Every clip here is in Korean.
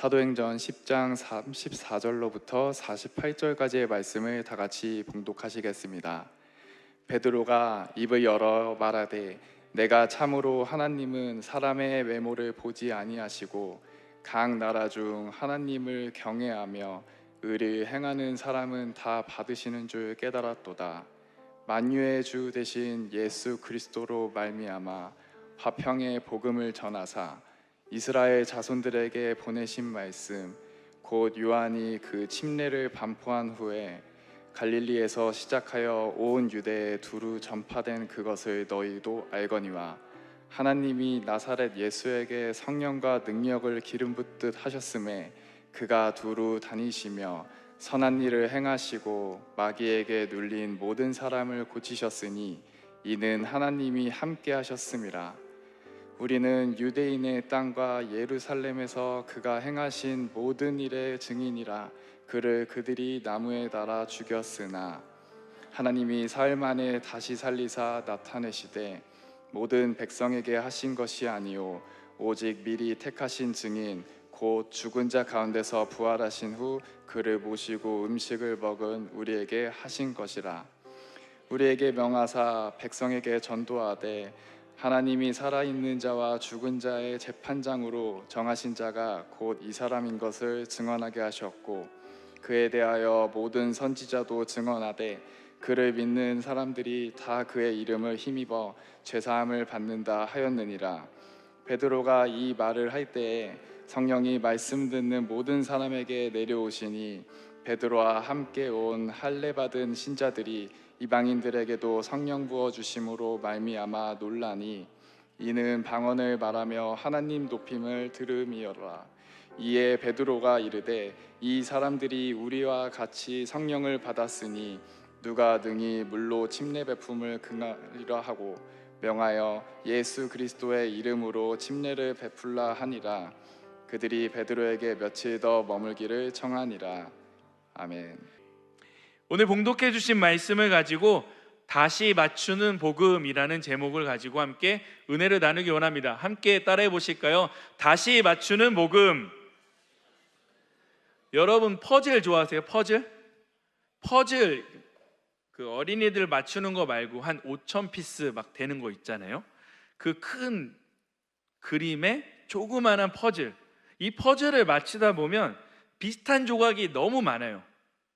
사도행전 10장 34절로부터 48절까지의 말씀을 다 같이 봉독하시겠습니다. 베드로가 입을 열어 말하되 내가 참으로 하나님은 사람의 외모를 보지 아니하시고 각 나라 중 하나님을 경외하며 의를 행하는 사람은 다 받으시는 줄 깨달았도다. 만유의 주 되신 예수 그리스도로 말미암아 화평의 복음을 전하사 이스라엘 자손들에게 보내신 말씀 곧 요한이 그 침례를 반포한 후에 갈릴리에서 시작하여 온 유대에 두루 전파된 그것을 너희도 알거니와 하나님이 나사렛 예수에게 성령과 능력을 기름 붓듯 하셨음에 그가 두루 다니시며 선한 일을 행하시고 마귀에게 눌린 모든 사람을 고치셨으니 이는 하나님이 함께 하셨음이라. 우리는 유대인의 땅과 예루살렘에서 그가 행하신 모든 일의 증인이라. 그를 그들이 나무에 달아 죽였으나 하나님이 사흘 만에 다시 살리사 나타내시되 모든 백성에게 하신 것이 아니요 오직 미리 택하신 증인 곧 죽은 자 가운데서 부활하신 후 그를 모시고 음식을 먹은 우리에게 하신 것이라. 우리에게 명하사 백성에게 전도하되 하나님이 살아있는 자와 죽은 자의 재판장으로 정하신 자가 곧 이 사람인 것을 증언하게 하셨고 그에 대하여 모든 선지자도 증언하되 그를 믿는 사람들이 다 그의 이름을 힘입어 죄사함을 받는다 하였느니라. 베드로가 이 말을 할 때에 성령이 말씀 듣는 모든 사람에게 내려오시니 베드로와 함께 온 할례 받은 신자들이 이방인들에게도 성령 부어 주심으로 말미암아 놀라니 이는 방언을 말하며 하나님 높임을 들음이어라. 이에 베드로가 이르되 이 사람들이 우리와 같이 성령을 받았으니 누가 능히 물로 침례 베품을 금하리라 하고 명하여 예수 그리스도의 이름으로 침례를 베풀라 하니라. 그들이 베드로에게 며칠 더 머물기를 청하니라. 아멘. 오늘 봉독해 주신 말씀을 가지고 다시 맞추는 복음이라는 제목을 가지고 함께 은혜를 나누기 원합니다. 함께 따라해 보실까요? 다시 맞추는 복음. 여러분 퍼즐 좋아하세요? 퍼즐 그 어린이들 맞추는 거 말고 한 5,000피스 막 되는 거 있잖아요. 그 큰 그림의 조그마한 퍼즐. 이 퍼즐을 맞추다 보면 비슷한 조각이 너무 많아요.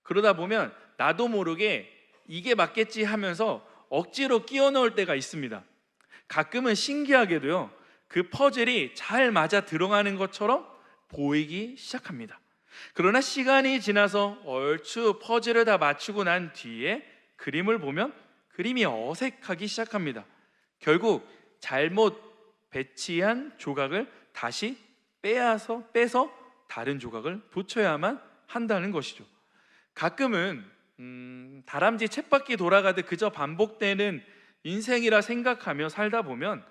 그러다 보면 나도 모르게 이게 맞겠지 하면서 억지로 끼워 넣을 때가 있습니다. 가끔은 신기하게도요, 그 퍼즐이 잘 맞아 들어가는 것처럼 보이기 시작합니다. 그러나 시간이 지나서 얼추 퍼즐을 다 맞추고 난 뒤에 그림을 보면 그림이 어색하기 시작합니다. 결국 잘못 배치한 조각을 다시 빼서 다른 조각을 붙여야만 한다는 것이죠. 가끔은 다람쥐 쳇바퀴 돌아가듯 그저 반복되는 인생이라 생각하며 살다 보면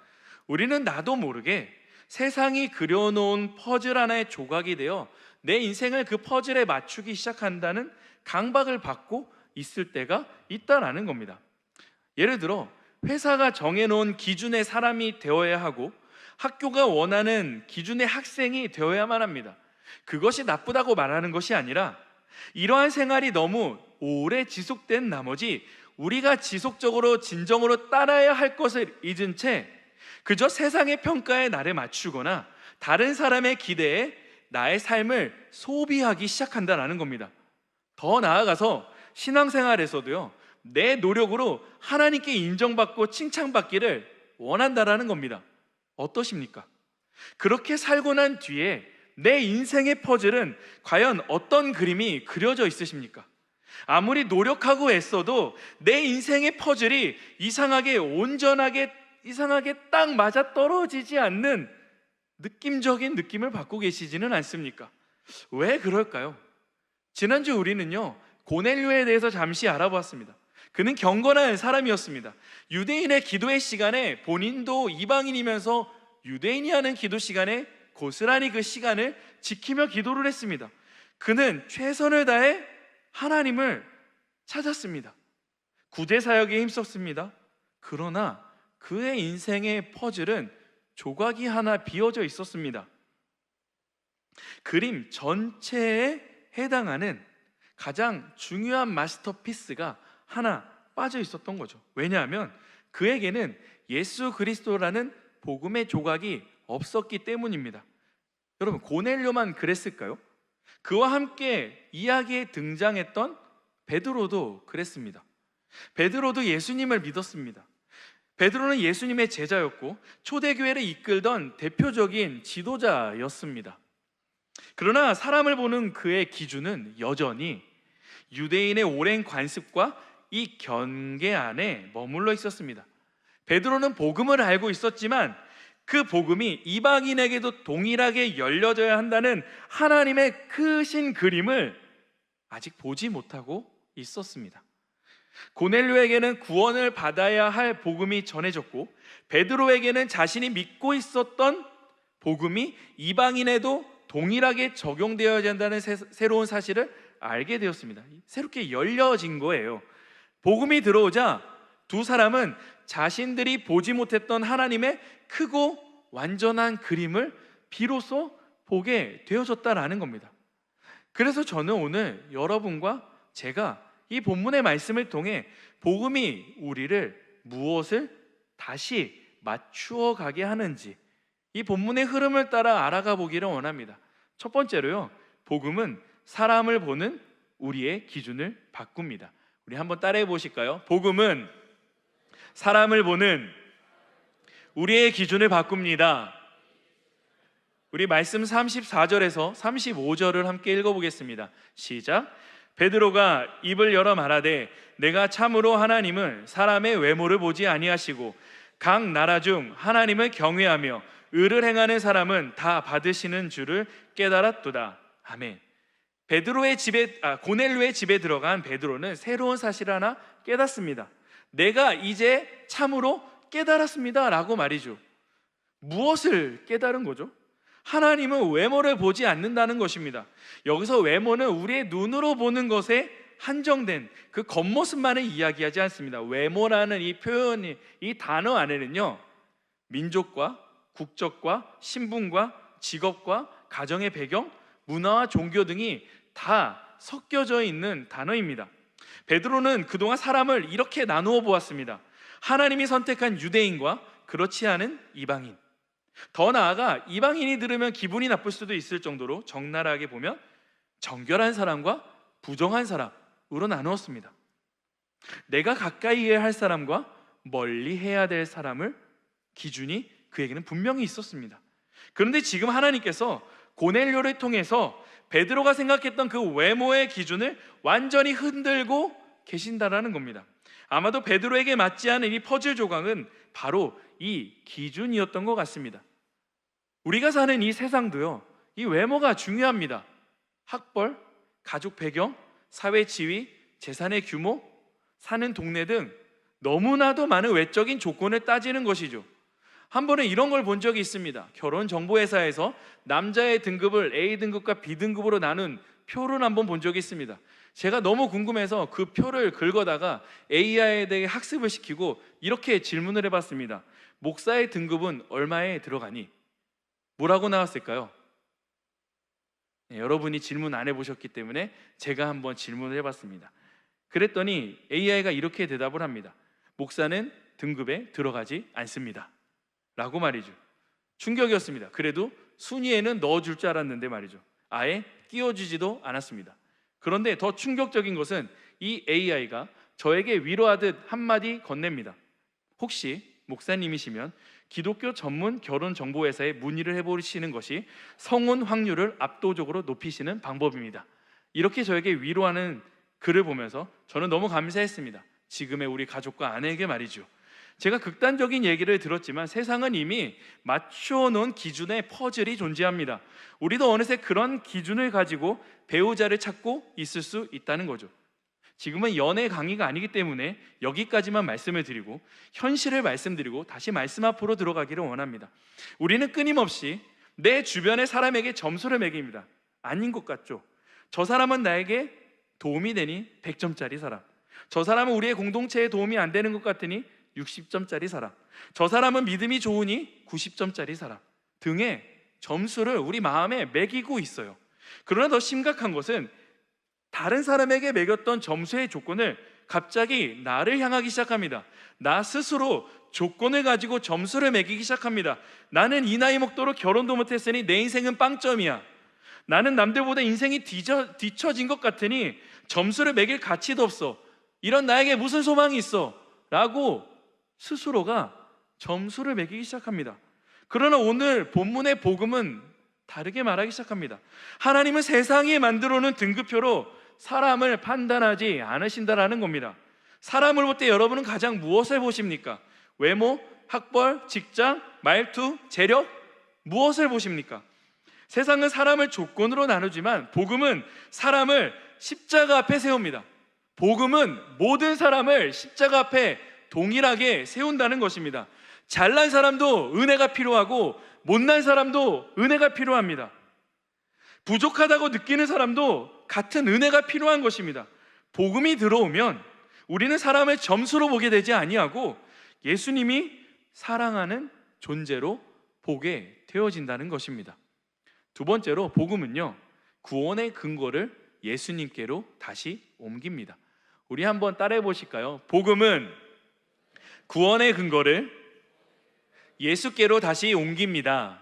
우리는 나도 모르게 세상이 그려놓은 퍼즐 하나의 조각이 되어 내 인생을 그 퍼즐에 맞추기 시작한다는 강박을 받고 있을 때가 있다라는 겁니다. 예를 들어 회사가 정해놓은 기준의 사람이 되어야 하고 학교가 원하는 기준의 학생이 되어야만 합니다. 그것이 나쁘다고 말하는 것이 아니라 이러한 생활이 너무 오래 지속된 나머지 우리가 지속적으로 진정으로 따라야 할 것을 잊은 채 그저 세상의 평가에 나를 맞추거나 다른 사람의 기대에 나의 삶을 소비하기 시작한다는 겁니다. 더 나아가서 신앙생활에서도요, 내 노력으로 하나님께 인정받고 칭찬받기를 원한다는 겁니다. 어떠십니까? 그렇게 살고 난 뒤에 내 인생의 퍼즐은 과연 어떤 그림이 그려져 있으십니까? 아무리 노력하고 애써도 내 인생의 퍼즐이 이상하게 온전하게 딱 맞아 떨어지지 않는 느낌적인 느낌을 받고 계시지는 않습니까? 왜 그럴까요? 지난주 우리는요, 고넬료에 대해서 잠시 알아보았습니다. 그는 경건한 사람이었습니다. 유대인의 기도의 시간에 본인도 이방인이면서 유대인이 하는 기도 시간에 고스란히 그 시간을 지키며 기도를 했습니다. 그는 최선을 다해 하나님을 찾았습니다. 구제 사역에 힘썼습니다. 그러나 그의 인생의 퍼즐은 조각이 하나 비어져 있었습니다. 그림 전체에 해당하는 가장 중요한 마스터피스가 하나 빠져 있었던 거죠. 왜냐하면 그에게는 예수 그리스도라는 복음의 조각이 없었기 때문입니다. 여러분, 고넬료만 그랬을까요? 그와 함께 이야기에 등장했던 베드로도 그랬습니다. 베드로도 예수님을 믿었습니다. 베드로는 예수님의 제자였고 초대교회를 이끌던 대표적인 지도자였습니다. 그러나 사람을 보는 그의 기준은 여전히 유대인의 오랜 관습과 이 경계 안에 머물러 있었습니다. 베드로는 복음을 알고 있었지만 그 복음이 이방인에게도 동일하게 열려져야 한다는 하나님의 크신 그림을 아직 보지 못하고 있었습니다. 고넬료에게는 구원을 받아야 할 복음이 전해졌고 베드로에게는 자신이 믿고 있었던 복음이 이방인에도 동일하게 적용되어야 한다는 새로운 사실을 알게 되었습니다. 새롭게 열려진 거예요. 복음이 들어오자 두 사람은 자신들이 보지 못했던 하나님의 크고 완전한 그림을 비로소 보게 되어졌다라는 겁니다. 그래서 저는 오늘 여러분과 제가 이 본문의 말씀을 통해 복음이 우리를 무엇을 다시 맞추어 가게 하는지 이 본문의 흐름을 따라 알아가 보기를 원합니다. 첫 번째로요, 복음은 사람을 보는 우리의 기준을 바꿉니다. 우리 한번 따라해 보실까요? 복음은 사람을 보는 우리의 기준을 바꿉니다. 우리 말씀 34절에서 35절을 함께 읽어보겠습니다. 시작. 베드로가 입을 열어 말하되 내가 참으로 하나님은 사람의 외모를 보지 아니하시고 각 나라 중 하나님을 경외하며 의를 행하는 사람은 다 받으시는 줄을 깨달았도다. 아멘. 고넬료의 집에 들어간 베드로는 새로운 사실 하나 깨닫습니다. 내가 이제 참으로 깨달았습니다 라고 말이죠. 무엇을 깨달은 거죠? 하나님은 외모를 보지 않는다는 것입니다. 여기서 외모는 우리의 눈으로 보는 것에 한정된 그 겉모습만을 이야기하지 않습니다. 외모라는 이 표현이, 이 단어 안에는요, 민족과 국적과 신분과 직업과 가정의 배경, 문화와 종교 등이 다 섞여져 있는 단어입니다. 베드로는 그동안 사람을 이렇게 나누어 보았습니다. 하나님이 선택한 유대인과 그렇지 않은 이방인, 더 나아가 이방인이 들으면 기분이 나쁠 수도 있을 정도로 적나라하게 보면 정결한 사람과 부정한 사람으로 나누었습니다. 내가 가까이 해야 할 사람과 멀리 해야 될 사람을 기준이 그에게는 분명히 있었습니다. 그런데 지금 하나님께서 고넬료를 통해서 베드로가 생각했던 그 외모의 기준을 완전히 흔들고 계신다라는 겁니다. 아마도 베드로에게 맞지 않은 이 퍼즐 조각은 바로 이 기준이었던 것 같습니다. 우리가 사는 이 세상도요, 이 외모가 중요합니다. 학벌, 가족 배경, 사회 지위, 재산의 규모, 사는 동네 등 너무나도 많은 외적인 조건을 따지는 것이죠. 한 번은 이런 걸 본 적이 있습니다. 결혼정보회사에서 남자의 등급을 A등급과 B등급으로 나눈 표를 한번 본 적이 있습니다. 제가 너무 궁금해서 그 표를 긁어다가 AI에 대해 학습을 시키고 이렇게 질문을 해봤습니다. 목사의 등급은 얼마에 들어가니? 뭐라고 나왔을까요? 네, 여러분이 질문 안 해보셨기 때문에 제가 한번 질문을 해봤습니다. 그랬더니 AI가 이렇게 대답을 합니다. 목사는 등급에 들어가지 않습니다 라고 말이죠. 충격이었습니다. 그래도 순위에는 넣어줄 줄 알았는데 말이죠, 아예 끼워주지도 않았습니다. 그런데 더 충격적인 것은 이 AI가 저에게 위로하듯 한마디 건넵니다. 혹시 목사님이시면 기독교 전문 결혼정보회사에 문의를 해보시는 것이 성혼 확률을 압도적으로 높이시는 방법입니다. 이렇게 저에게 위로하는 글을 보면서 저는 너무 감사했습니다. 지금의 우리 가족과 아내에게 말이죠. 제가 극단적인 얘기를 들었지만 세상은 이미 맞추어 놓은 기준의 퍼즐이 존재합니다. 우리도 어느새 그런 기준을 가지고 배우자를 찾고 있을 수 있다는 거죠. 지금은 연애 강의가 아니기 때문에 여기까지만 말씀을 드리고 현실을 말씀드리고 다시 말씀 앞으로 들어가기를 원합니다. 우리는 끊임없이 내 주변의 사람에게 점수를 매깁니다. 아닌 것 같죠? 저 사람은 나에게 도움이 되니 100점짜리 사람, 저 사람은 우리의 공동체에 도움이 안 되는 것 같으니 60점짜리 사람, 저 사람은 믿음이 좋으니 90점짜리 사람 등의 점수를 우리 마음에 매기고 있어요. 그러나 더 심각한 것은 다른 사람에게 매겼던 점수의 조건을 갑자기 나를 향하기 시작합니다. 나 스스로 조건을 가지고 점수를 매기기 시작합니다. 나는 이 나이 먹도록 결혼도 못했으니 내 인생은 빵점이야. 나는 남들보다 인생이 뒤처진 것 같으니 점수를 매길 가치도 없어. 이런 나에게 무슨 소망이 있어? 라고 스스로가 점수를 매기기 시작합니다. 그러나 오늘 본문의 복음은 다르게 말하기 시작합니다. 하나님은 세상이 만들어 놓은 등급표로 사람을 판단하지 않으신다라는 겁니다. 사람을 볼 때 여러분은 가장 무엇을 보십니까? 외모, 학벌, 직장, 말투, 재력? 무엇을 보십니까? 세상은 사람을 조건으로 나누지만 복음은 사람을 십자가 앞에 세웁니다. 복음은 모든 사람을 십자가 앞에 동일하게 세운다는 것입니다. 잘난 사람도 은혜가 필요하고 못난 사람도 은혜가 필요합니다. 부족하다고 느끼는 사람도 같은 은혜가 필요한 것입니다. 복음이 들어오면 우리는 사람을 점수로 보게 되지 아니하고 예수님이 사랑하는 존재로 보게 되어진다는 것입니다. 두 번째로 복음은요, 구원의 근거를 예수님께로 다시 옮깁니다. 우리 한번 따라해 보실까요? 복음은 구원의 근거를 예수께로 다시 옮깁니다.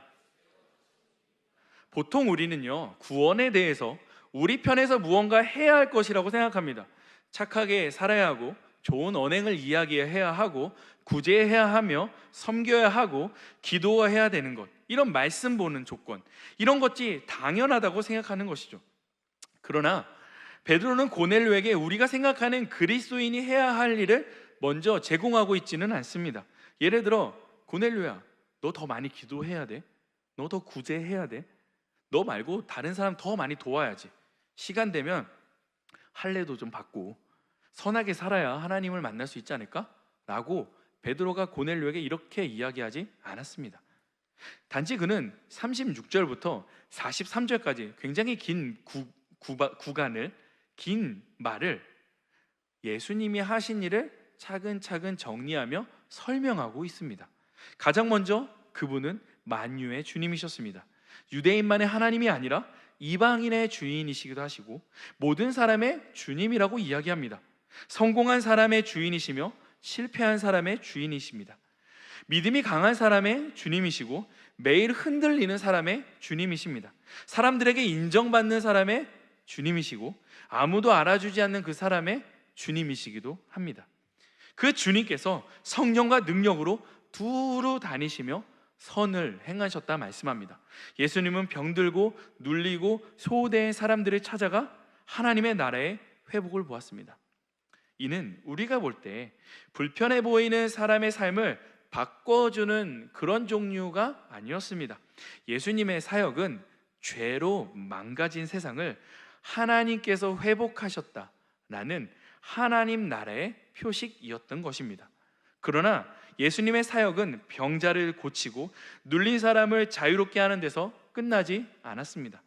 보통 우리는요, 구원에 대해서 우리 편에서 무언가 해야 할 것이라고 생각합니다. 착하게 살아야 하고 좋은 언행을 이야기해야 하고 구제해야 하며 섬겨야 하고 기도해야 되는 것, 이런 말씀 보는 조건, 이런 것이 당연하다고 생각하는 것이죠. 그러나 베드로는 고넬료에게 우리가 생각하는 그리스도인이 해야 할 일을 먼저 제공하고 있지는 않습니다. 예를 들어, 고넬료야, 너 더 많이 기도해야 돼. 너 더 구제해야 돼. 너 말고 다른 사람 더 많이 도와야지. 시간 되면 할례도 좀 받고 선하게 살아야 하나님을 만날 수 있지 않을까? 라고 베드로가 고넬료에게 이렇게 이야기하지 않았습니다. 단지 그는 36절부터 43절까지 굉장히 긴 구간을, 긴 말을 예수님이 하신 일을 차근차근 정리하며 설명하고 있습니다. 가장 먼저 그분은 만유의 주님이셨습니다. 유대인만의 하나님이 아니라 이방인의 주인이시기도 하시고 모든 사람의 주님이라고 이야기합니다. 성공한 사람의 주인이시며 실패한 사람의 주인이십니다. 믿음이 강한 사람의 주님이시고 매일 흔들리는 사람의 주님이십니다. 사람들에게 인정받는 사람의 주님이시고 아무도 알아주지 않는 그 사람의 주님이시기도 합니다. 그 주님께서 성령과 능력으로 두루 다니시며 선을 행하셨다 말씀합니다. 예수님은 병들고 눌리고 소외된 사람들을 찾아가 하나님의 나라의 회복을 보았습니다. 이는 우리가 볼 때 불편해 보이는 사람의 삶을 바꿔주는 그런 종류가 아니었습니다. 예수님의 사역은 죄로 망가진 세상을 하나님께서 회복하셨다라는 하나님 나라의 표식이었던 것입니다. 그러나 예수님의 사역은 병자를 고치고 눌린 사람을 자유롭게 하는 데서 끝나지 않았습니다.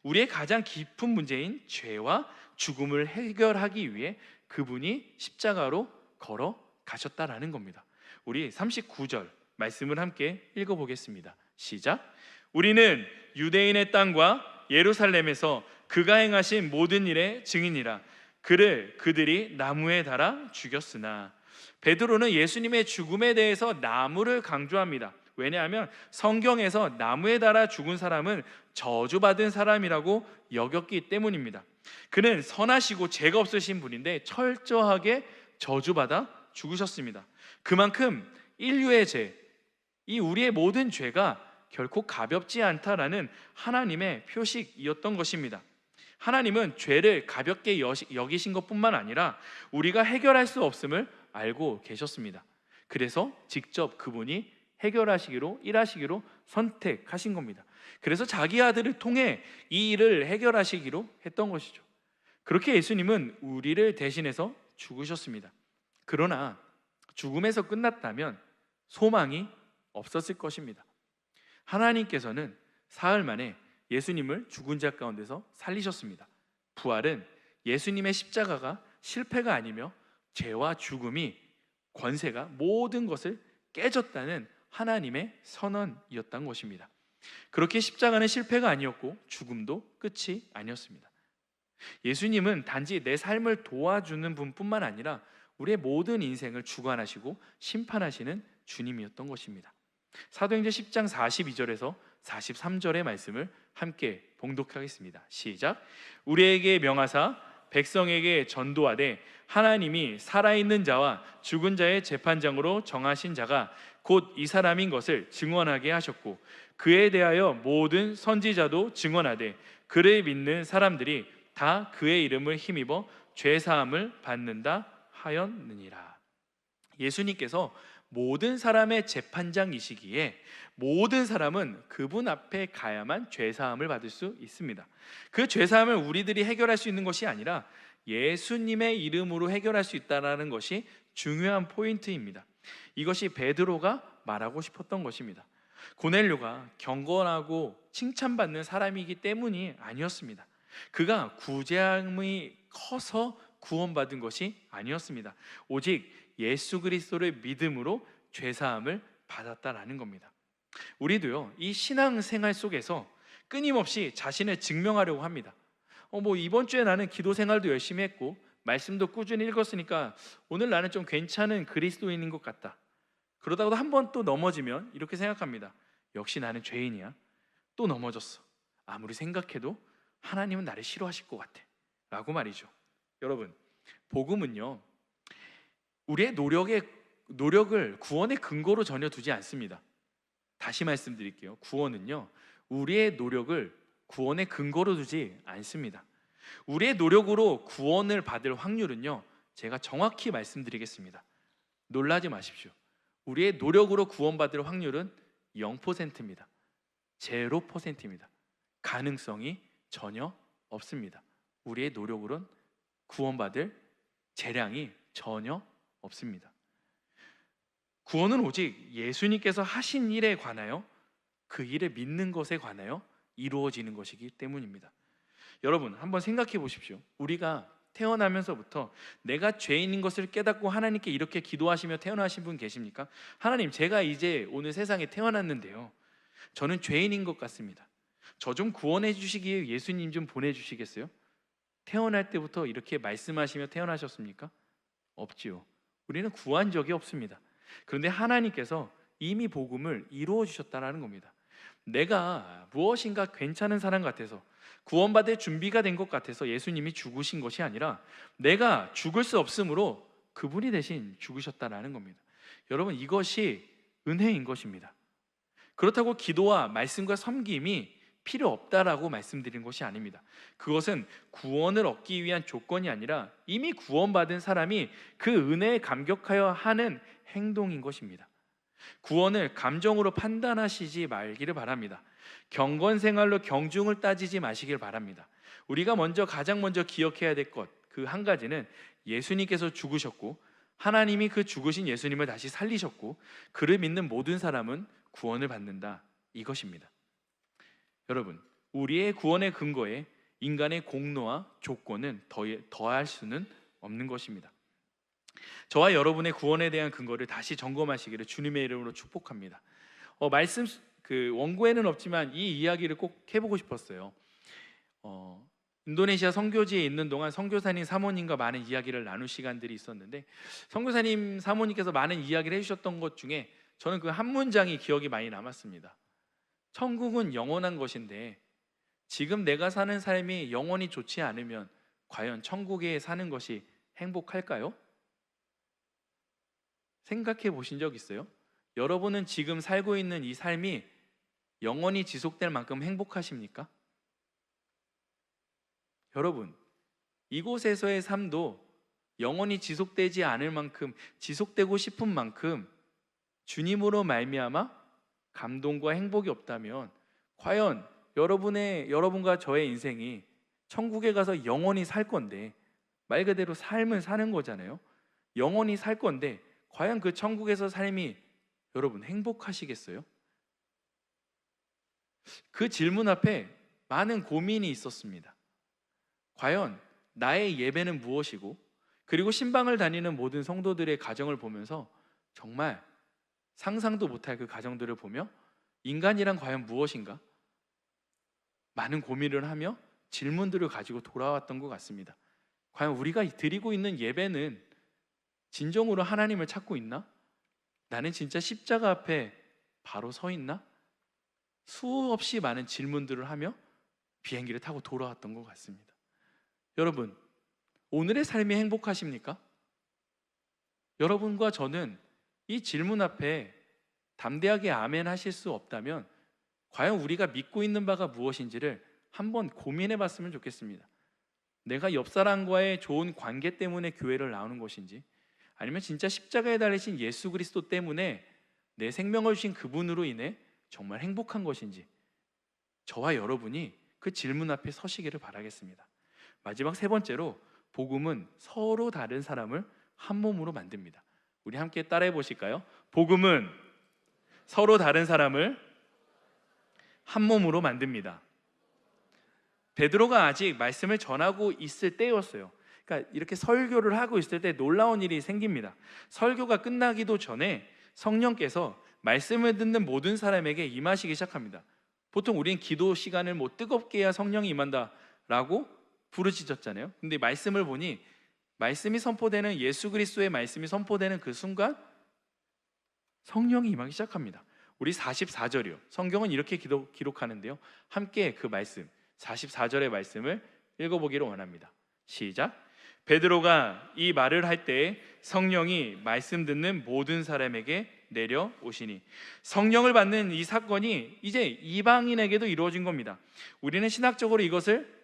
우리의 가장 깊은 문제인 죄와 죽음을 해결하기 위해 그분이 십자가로 걸어가셨다라는 겁니다. 우리 39절 말씀을 함께 읽어보겠습니다. 시작. 우리는 유대인의 땅과 예루살렘에서 그가 행하신 모든 일의 증인이라. 그를 그들이 나무에 달아 죽였으나. 베드로는 예수님의 죽음에 대해서 나무를 강조합니다. 왜냐하면 성경에서 나무에 달아 죽은 사람은 저주받은 사람이라고 여겼기 때문입니다. 그는 선하시고 죄가 없으신 분인데 철저하게 저주받아 죽으셨습니다. 그만큼 인류의 죄, 이 우리의 모든 죄가 결코 가볍지 않다라는 하나님의 표식이었던 것입니다. 하나님은 죄를 가볍게 여기신 것뿐만 아니라 우리가 해결할 수 없음을 알고 계셨습니다. 그래서 직접 그분이 해결하시기로, 일하시기로 선택하신 겁니다. 그래서 자기 아들을 통해 이 일을 해결하시기로 했던 것이죠. 그렇게 예수님은 우리를 대신해서 죽으셨습니다. 그러나 죽음에서 끝났다면 소망이 없었을 것입니다. 하나님께서는 사흘 만에 예수님을 죽은 자 가운데서 살리셨습니다. 부활은 예수님의 십자가가 실패가 아니며 죄와 죽음이, 권세가 모든 것을 깨졌다는 하나님의 선언이었던 것입니다. 그렇게 십자가는 실패가 아니었고 죽음도 끝이 아니었습니다. 예수님은 단지 내 삶을 도와주는 분뿐만 아니라 우리의 모든 인생을 주관하시고 심판하시는 주님이었던 것입니다. 사도행전 10장 42절에서 43절의 말씀을 함께 봉독하겠습니다. 시작. 우리에게 명하사 백성에게 전도하되 하나님이 살아있는 자와 죽은 자의 재판장으로 정하신 자가 곧 이 사람인 것을 증언하게 하셨고 그에 대하여 모든 선지자도 증언하되 그를 믿는 사람들이 다 그의 이름을 힘입어 죄사함을 받는다 하였느니라. 예수님께서 모든 사람의 재판장이시기에 모든 사람은 그분 앞에 가야만 죄사함을 받을 수 있습니다. 그 죄사함을 우리들이 해결할 수 있는 것이 아니라 예수님의 이름으로 해결할 수 있다는 것이 중요한 포인트입니다. 이것이 베드로가 말하고 싶었던 것입니다. 고넬료가 경건하고 칭찬받는 사람이기 때문이 아니었습니다. 그가 구제함이 커서 구원받은 것이 아니었습니다. 오직 예수 그리스도를 믿음으로 죄사함을 받았다라는 겁니다. 우리도요, 이 신앙생활 속에서 끊임없이 자신을 증명하려고 합니다. 이번 주에 나는 기도 생활도 열심히 했고 말씀도 꾸준히 읽었으니까 오늘 나는 좀 괜찮은 그리스도인인 것 같다. 그러다가도 한 번 또 넘어지면 이렇게 생각합니다. 역시 나는 죄인이야. 또 넘어졌어. 아무리 생각해도 하나님은 나를 싫어하실 것 같아 라고 말이죠. 여러분, 복음은요, 우리의 노력을 구원의 근거로 전혀 두지 않습니다. 다시 말씀드릴게요. 구원은요, 우리의 노력을 구원의 근거로 두지 않습니다. 우리의 노력으로 구원을 받을 확률은요, 제가 정확히 말씀드리겠습니다. 놀라지 마십시오. 우리의 노력으로 구원받을 확률은 0%입니다. 0%입니다. 가능성이 전혀 없습니다. 우리의 노력으로는 구원받을 재량이 전혀 없습니다. 구원은 오직 예수님께서 하신 일에 관하여 그 일을 믿는 것에 관하여 이루어지는 것이기 때문입니다. 여러분, 한번 생각해 보십시오. 우리가 태어나면서부터 내가 죄인인 것을 깨닫고 하나님께 이렇게 기도하시며 태어나신 분 계십니까? 하나님, 제가 이제 오늘 세상에 태어났는데요, 저는 죄인인 것 같습니다. 저 좀 구원해 주시기에 예수님 좀 보내주시겠어요? 태어날 때부터 이렇게 말씀하시며 태어나셨습니까? 없지요. 우리는 구한 적이 없습니다. 그런데 하나님께서 이미 복음을 이루어 주셨다는 겁니다. 내가 무엇인가 괜찮은 사람 같아서 구원받을 준비가 된 것 같아서 예수님이 죽으신 것이 아니라 내가 죽을 수 없으므로 그분이 대신 죽으셨다는 겁니다. 여러분, 이것이 은혜인 것입니다. 그렇다고 기도와 말씀과 섬김이 필요 없다라고 말씀드린 것이 아닙니다. 그것은 구원을 얻기 위한 조건이 아니라 이미 구원받은 사람이 그 은혜에 감격하여 하는 행동인 것입니다. 구원을 감정으로 판단하시지 말기를 바랍니다. 경건 생활로 경중을 따지지 마시길 바랍니다. 우리가 가장 먼저 기억해야 될 것, 그 한 가지는 예수님께서 죽으셨고 하나님이 그 죽으신 예수님을 다시 살리셨고 그를 믿는 모든 사람은 구원을 받는다, 이것입니다. 여러분, 우리의 구원의 근거에 인간의 공로와 조건은 더할 수는 없는 것입니다. 저와 여러분의 구원에 대한 근거를 다시 점검하시기를 주님의 이름으로 축복합니다. 말씀 원고에는 없지만 이 이야기를 꼭 해보고 싶었어요. 인도네시아 선교지에 있는 동안 선교사님 사모님과 많은 이야기를 나눌 시간들이 있었는데 선교사님 사모님께서 많은 이야기를 해주셨던 것 중에 저는 그 한 문장이 기억이 많이 남았습니다. 천국은 영원한 것인데 지금 내가 사는 삶이 영원히 좋지 않으면 과연 천국에 사는 것이 행복할까요? 생각해 보신 적 있어요? 여러분은 지금 살고 있는 이 삶이 영원히 지속될 만큼 행복하십니까? 여러분, 이곳에서의 삶도 영원히 지속되지 않을 만큼, 지속되고 싶은 만큼 주님으로 말미암아 감동과 행복이 없다면 과연 여러분과 저의 인생이 천국에 가서 영원히 살 건데, 말 그대로 삶을 사는 거잖아요. 영원히 살 건데 과연 그 천국에서 삶이 여러분 행복하시겠어요? 그 질문 앞에 많은 고민이 있었습니다. 과연 나의 예배는 무엇이고, 그리고 신방을 다니는 모든 성도들의 가정을 보면서 정말 상상도 못할 그 가정들을 보며 인간이란 과연 무엇인가? 많은 고민을 하며 질문들을 가지고 돌아왔던 것 같습니다. 과연 우리가 드리고 있는 예배는 진정으로 하나님을 찾고 있나? 나는 진짜 십자가 앞에 바로 서 있나? 수없이 많은 질문들을 하며 비행기를 타고 돌아왔던 것 같습니다. 여러분, 오늘의 삶이 행복하십니까? 여러분과 저는 이 질문 앞에 담대하게 아멘 하실 수 없다면 과연 우리가 믿고 있는 바가 무엇인지를 한번 고민해 봤으면 좋겠습니다. 내가 옆 사람과의 좋은 관계 때문에 교회를 나오는 것인지, 아니면 진짜 십자가에 달리신 예수 그리스도 때문에 내 생명을 주신 그분으로 인해 정말 행복한 것인지, 저와 여러분이 그 질문 앞에 서시기를 바라겠습니다. 마지막 세 번째로, 복음은 서로 다른 사람을 한 몸으로 만듭니다. 우리 함께 따라해 보실까요? 복음은 서로 다른 사람을 한 몸으로 만듭니다. 베드로가 아직 말씀을 전하고 있을 때였어요. 그러니까 이렇게 설교를 하고 있을 때 놀라운 일이 생깁니다. 설교가 끝나기도 전에 성령께서 말씀을 듣는 모든 사람에게 임하시기 시작합니다. 보통 우리는 기도 시간을 뜨겁게 해야 성령이 임한다라고 부르짖었잖아요. 근데 말씀을 보니 말씀이 선포되는, 예수 그리스도의 말씀이 선포되는 그 순간 성령이 임하기 시작합니다. 우리 44절이요. 성경은 이렇게 기록하는데요. 함께 그 말씀, 44절의 말씀을 읽어보기를 원합니다. 시작. 베드로가 이 말을 할 때 성령이 말씀 듣는 모든 사람에게 내려오시니, 성령을 받는 이 사건이 이제 이방인에게도 이루어진 겁니다. 우리는 신학적으로 이것을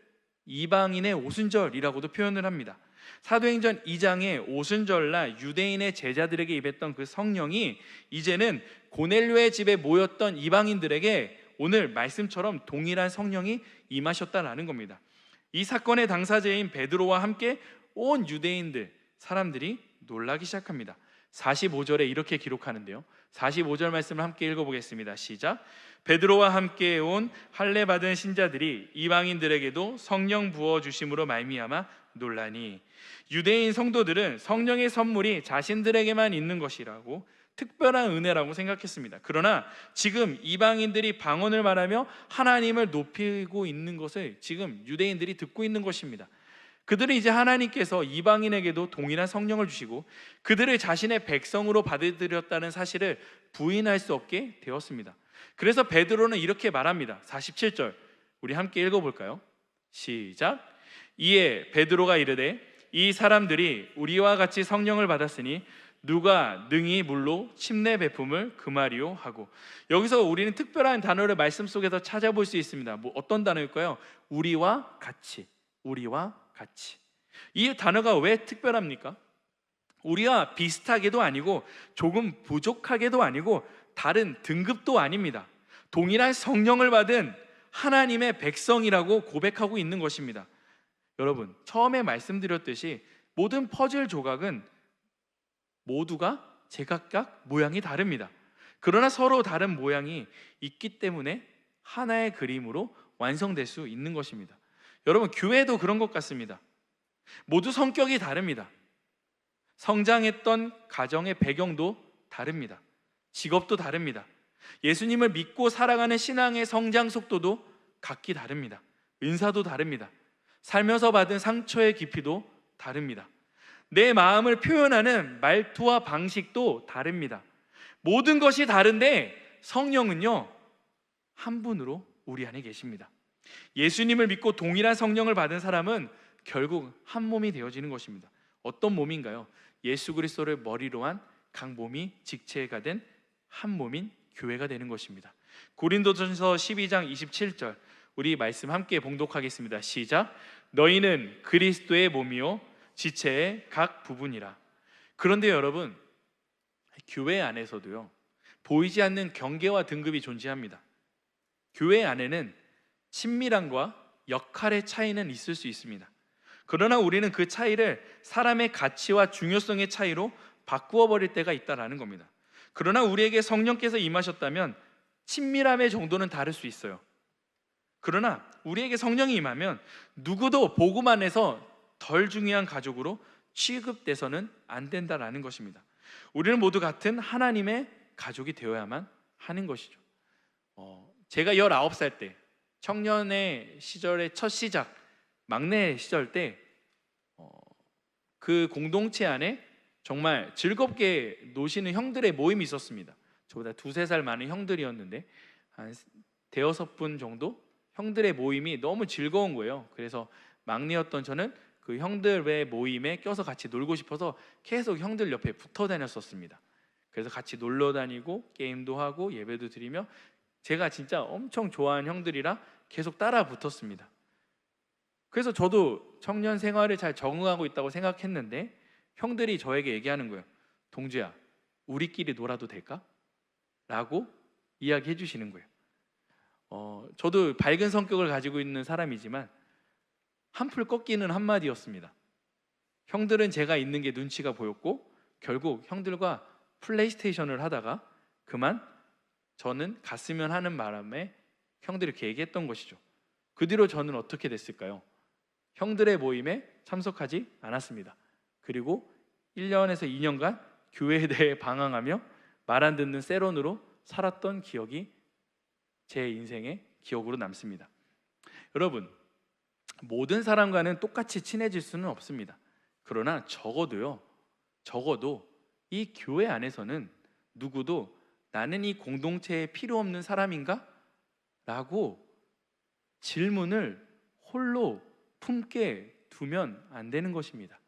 이방인의 오순절이라고도 표현을 합니다. 사도행전 2장에 오순절날 유대인의 제자들에게 임했던 그 성령이 이제는 고넬료의 집에 모였던 이방인들에게 오늘 말씀처럼 동일한 성령이 임하셨다라는 겁니다. 이 사건의 당사자인 베드로와 함께 온 유대인들, 사람들이 놀라기 시작합니다. 45절에 이렇게 기록하는데요. 45절 말씀을 함께 읽어보겠습니다. 시작. 베드로와 함께 온 할례 받은 신자들이 이방인들에게도 성령 부어 주심으로 말미암아 놀라니, 유대인 성도들은 성령의 선물이 자신들에게만 있는 것이라고, 특별한 은혜라고 생각했습니다. 그러나 지금 이방인들이 방언을 말하며 하나님을 높이고 있는 것을 지금 유대인들이 듣고 있는 것입니다. 그들은 이제 하나님께서 이방인에게도 동일한 성령을 주시고 그들을 자신의 백성으로 받아들였다는 사실을 부인할 수 없게 되었습니다. 그래서 베드로는 이렇게 말합니다. 47절 우리 함께 읽어볼까요? 시작. 이에 베드로가 이르되 이 사람들이 우리와 같이 성령을 받았으니 누가 능히 물로 침례 베품을 금하리요 하고, 여기서 우리는 특별한 단어를 말씀 속에서 찾아볼 수 있습니다. 어떤 단어일까요? 우리와 같이, 우리와 같이. 이 단어가 왜 특별합니까? 우리와 비슷하게도 아니고 조금 부족하게도 아니고 다른 등급도 아닙니다. 동일한 성령을 받은 하나님의 백성이라고 고백하고 있는 것입니다. 여러분, 처음에 말씀드렸듯이 모든 퍼즐 조각은 모두가 제각각 모양이 다릅니다. 그러나 서로 다른 모양이 있기 때문에 하나의 그림으로 완성될 수 있는 것입니다. 여러분, 교회도 그런 것 같습니다. 모두 성격이 다릅니다. 성장했던 가정의 배경도 다릅니다. 직업도 다릅니다. 예수님을 믿고 살아가는 신앙의 성장 속도도 각기 다릅니다. 은사도 다릅니다. 살면서 받은 상처의 깊이도 다릅니다. 내 마음을 표현하는 말투와 방식도 다릅니다. 모든 것이 다른데 성령은요, 한 분으로 우리 안에 계십니다. 예수님을 믿고 동일한 성령을 받은 사람은 결국 한 몸이 되어지는 것입니다. 어떤 몸인가요? 예수 그리스도를 머리로 한 각 몸이 직체가 된 한 몸인 교회가 되는 것입니다. 고린도전서 12장 27절 우리 말씀 함께 봉독하겠습니다. 시작. 너희는 그리스도의 몸이요 지체의 각 부분이라. 그런데 여러분, 교회 안에서도요, 보이지 않는 경계와 등급이 존재합니다. 교회 안에는 친밀함과 역할의 차이는 있을 수 있습니다. 그러나 우리는 그 차이를 사람의 가치와 중요성의 차이로 바꾸어 버릴 때가 있다라는 겁니다. 그러나 우리에게 성령께서 임하셨다면 친밀함의 정도는 다를 수 있어요. 그러나 우리에게 성령이 임하면 누구도 복음 안에서 덜 중요한 가족으로 취급돼서는 안 된다라는 것입니다. 우리는 모두 같은 하나님의 가족이 되어야만 하는 것이죠. 제가 19살 때 청년의 시절의 첫 시작, 막내 시절 때 그 공동체 안에 정말 즐겁게 노시는 형들의 모임이 있었습니다. 저보다 2~3살 많은 형들이었는데 한 대여섯 분 정도 형들의 모임이 너무 즐거운 거예요. 그래서 막내였던 저는 그 형들의 모임에 껴서 같이 놀고 싶어서 계속 형들 옆에 붙어 다녔었습니다. 그래서 같이 놀러 다니고 게임도 하고 예배도 드리며 제가 진짜 엄청 좋아하는 형들이라 계속 따라 붙었습니다. 그래서 저도 청년 생활에 잘 적응하고 있다고 생각했는데 형들이 저에게 얘기하는 거예요. 동주야, 우리끼리 놀아도 될까? 라고 이야기해 주시는 거예요. 저도 밝은 성격을 가지고 있는 사람이지만 한풀 꺾이는 한마디였습니다. 형들은 제가 있는 게 눈치가 보였고 결국 형들과 플레이스테이션을 하다가 그만 저는 갔으면 하는 바람에 형들이 이렇게 얘기했던 것이죠. 그 뒤로 저는 어떻게 됐을까요? 형들의 모임에 참석하지 않았습니다. 그리고 1년에서 2년간 교회에 대해 방황하며 말 안 듣는 세론으로 살았던 기억이 제 인생의 기억으로 남습니다. 여러분, 모든 사람과는 똑같이 친해질 수는 없습니다. 그러나 적어도 이 교회 안에서는 누구도 나는 이 공동체에 필요 없는 사람인가? 라고 질문을 홀로 품게 두면 안 되는 것입니다.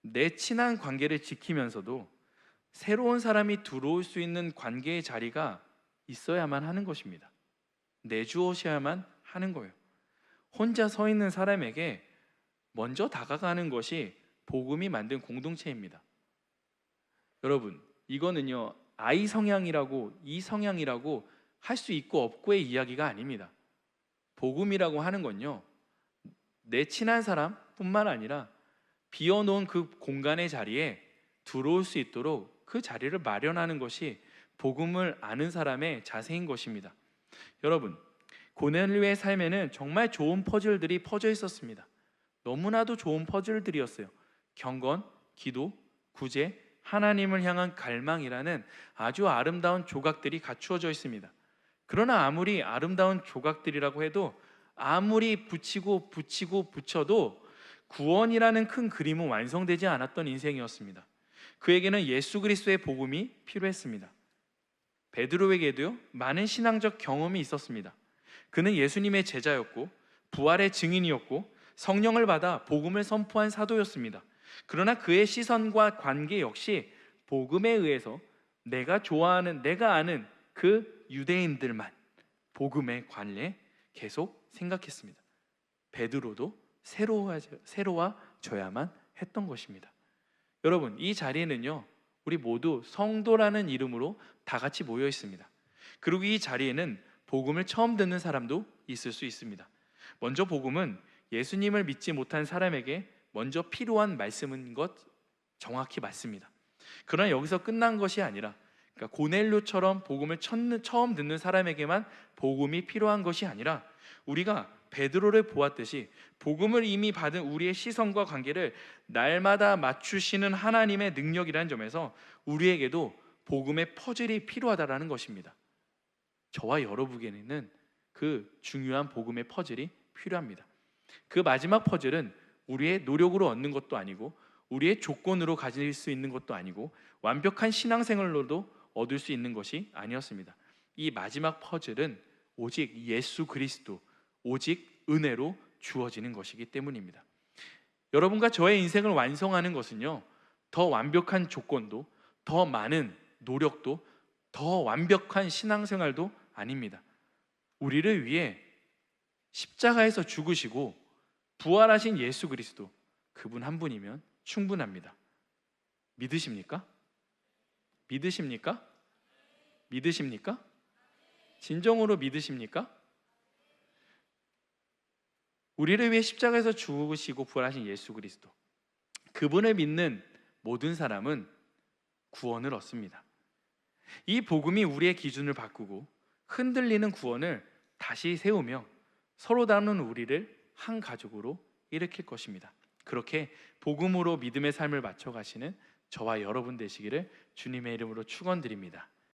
내 친한 관계를 지키면서도 새로운 사람이 들어올 수 있는 관계의 자리가 있어야만 하는 것입니다. 내주어셔야만 하는 거예요. 혼자 서 있는 사람에게 먼저 다가가는 것이 복음이 만든 공동체입니다. 여러분, 이거는요 I 성향이라고 이 성향이라고 할 수 있고 없고의 이야기가 아닙니다. 복음이라고 하는 건요 내 친한 사람뿐만 아니라 비워놓은 그 공간의 자리에 들어올 수 있도록 그 자리를 마련하는 것이 복음을 아는 사람의 자세인 것입니다. 여러분, 고넬료의 삶에는 정말 좋은 퍼즐들이 퍼져 있었습니다. 너무나도 좋은 퍼즐들이었어요. 경건, 기도, 구제, 하나님을 향한 갈망이라는 아주 아름다운 조각들이 갖추어져 있습니다. 그러나 아무리 아름다운 조각들이라고 해도 아무리 붙여도 구원이라는 큰 그림은 완성되지 않았던 인생이었습니다. 그에게는 예수 그리스도의 복음이 필요했습니다. 베드로에게도요 많은 신앙적 경험이 있었습니다. 그는 예수님의 제자였고 부활의 증인이었고 성령을 받아 복음을 선포한 사도였습니다. 그러나 그의 시선과 관계 역시 복음에 의해서 내가 아는 그 유대인들만 복음에 관해 계속 생각했습니다. 베드로도 새로워져야만 했던 것입니다. 여러분, 이 자리에는요 우리 모두 성도라는 이름으로 다 같이 모여 있습니다. 그리고 이 자리에는 복음을 처음 듣는 사람도 있을 수 있습니다. 먼저 복음은 예수님을 믿지 못한 사람에게 먼저 필요한 말씀인 것 정확히 맞습니다. 그러나 여기서 끝난 것이 아니라 그러니까 고넬료처럼 복음을 처음 듣는 사람에게만 복음이 필요한 것이 아니라 우리가 베드로를 보았듯이 복음을 이미 받은 우리의 시선과 관계를 날마다 맞추시는 하나님의 능력이라는 점에서 우리에게도 복음의 퍼즐이 필요하다는 것입니다. 저와 여러분에게는 그 중요한 복음의 퍼즐이 필요합니다. 그 마지막 퍼즐은 우리의 노력으로 얻는 것도 아니고 우리의 조건으로 가질 수 있는 것도 아니고 완벽한 신앙생활로도 얻을 수 있는 것이 아니었습니다. 이 마지막 퍼즐은 오직 예수 그리스도, 오직 은혜로 주어지는 것이기 때문입니다. 여러분과 저의 인생을 완성하는 것은요 더 완벽한 조건도, 더 많은 노력도, 더 완벽한 신앙생활도 아닙니다. 우리를 위해 십자가에서 죽으시고 부활하신 예수 그리스도, 그분 한 분이면 충분합니다. 믿으십니까? 믿으십니까? 믿으십니까? 진정으로 믿으십니까? 우리를 위해 십자가에서 죽으시고 부활하신 예수 그리스도, 그분을 믿는 모든 사람은 구원을 얻습니다. 이 복음이 우리의 기준을 바꾸고 흔들리는 구원을 다시 세우며 서로 다른 우리를 한 가족으로 일으킬 것입니다. 그렇게 복음으로 믿음의 삶을 맞춰가시는 저와 여러분 되시기를 주님의 이름으로 축원드립니다.